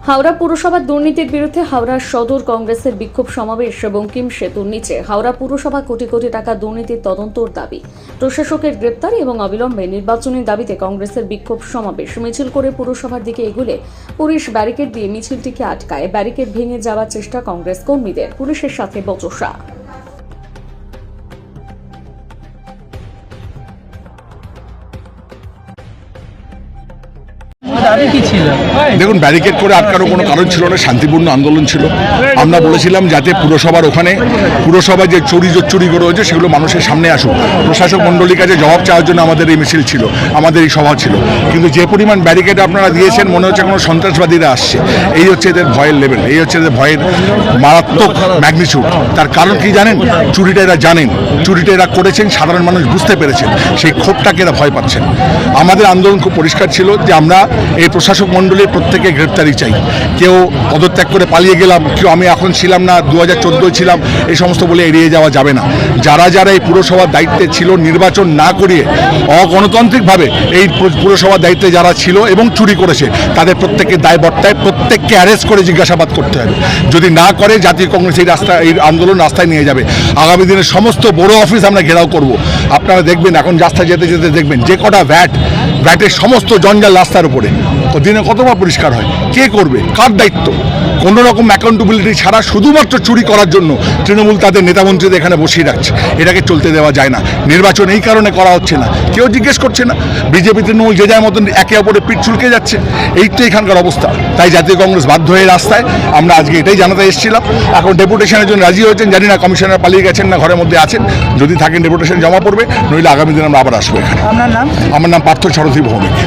হাওড়া পুরসভার দুর্নীতির বিরুদ্ধে হাওড়া সদর কংগ্রেসের বিক্ষোভ সমাবেশ বঙ্কিম সেতুর নিচে হাওড়া পুরসভা কোটি কোটি টাকা দুর্নীতির তদন্তর দাবি, প্রশাসকের গ্রেপ্তার এবং অবিলম্বে নির্বাচনী দাবিতে কংগ্রেসের বিক্ষোভ সমাবেশ। মিছিল করে পুরসভার দিকে এগুলে পুলিশ ব্যারিকেড দিয়ে মিছিলটিকে আটকায়। ব্যারিকেড ভেঙে যাওয়ার চেষ্টা কংগ্রেস কর্মীদের, পুলিশের সাথে বচসা। দেখুন, ব্যারিকেড করে আটকানোর কোনো কারণ ছিল না, শান্তিপূর্ণ আন্দোলন ছিল। আমরা বলেছিলাম যাতে পুরসভার ওখানে পুরসভায় যে চুরি করে হয়েছে সেগুলো মানুষের সামনে আসুক। প্রশাসক মণ্ডলীর কাছে জবাব চাওয়ার জন্য আমাদের এই মিছিল ছিল, আমাদের এই সভা ছিল। কিন্তু যে পরিমাণ ব্যারিকেড আপনারা দিয়েছেন, মনে হচ্ছে কোনো সন্ত্রাসবাদীরা আসছে। এই হচ্ছে এদের ভয়ের লেভেল, এই হচ্ছে এদের ভয়ের মারাত্মক ম্যাগনিটিউড। তার কারণ কি জানেন? চুরিটা এরা জানেন, চুরিটা এরা করেছেন, সাধারণ মানুষ বুঝতে পেরেছেন, সেই ক্ষোভটাকে এরা ভয় পাচ্ছেন। আমাদের আন্দোলন খুব পরিষ্কার ছিল যে আমরা এই প্রশাসক মণ্ডলীর প্রত্যেকে গ্রেপ্তারি চাই। কেউ পদত্যাগ করে পালিয়ে গেলাম, কেউ আমি এখন ছিলাম না, 2014 ছিলাম, এই সমস্ত বলে এড়িয়ে যাওয়া যাবে না। যারা যারা এই পুরসভার দায়িত্বে ছিল, নির্বাচন না করিয়ে অগণতান্ত্রিকভাবে এই পুরসভার দায়িত্বে যারা ছিল এবং চুরি করেছে, তাদের প্রত্যেকের দায়বর্তায় প্রত্যেককে অ্যারেস্ট করে জিজ্ঞাসাবাদ করতে হবে। যদি না করে জাতীয় কংগ্রেস এই আন্দোলন রাস্তায় নিয়ে যাবে। আগামী দিনে সমস্ত বড় অফিস আমরা ঘেরাও করব। আপনারা দেখবেন, এখন রাস্তায় যেতে যেতে দেখবেন যে কটা ভ্যাটের সমস্ত জঞ্জাল রাস্তার উপরে, তো দিনে কতবার পরিষ্কার হয়? কে করবে? কার দায়িত্ব? কোনো রকম অ্যাকাউন্টেবিলিটি ছাড়া শুধুমাত্র চুরি করার জন্য তৃণমূল তাদের নেতামন্ত্রীদের এখানে বসিয়ে রাখছে। এটাকে চলতে দেওয়া যায় না। নির্বাচন এই কারণে করা হচ্ছে না, কেউ জিজ্ঞেস করছে না। বিজেপি তৃণমূল যে যার মতন একে অপরের পিঠ চুলকে যাচ্ছে, এই তো এখানকার অবস্থা। তাই জাতীয় কংগ্রেস বাধ্য হয়ে রাস্তায়। আমরা আজকে এটাই জানাতে এসেছিলাম। এখন ডেপুটেশনের জন্য রাজি হয়েছেন, জানি না কমিশনার পালিয়ে গেছেন না ঘরের মধ্যে আছেন। যদি থাকেন ডেপুটেশন জমা পড়বে, নইলে আগামী দিন আমরা আবার আসবো এখানে। আপনার নাম? আমার নাম পার্থ সারথী ভৌমিক।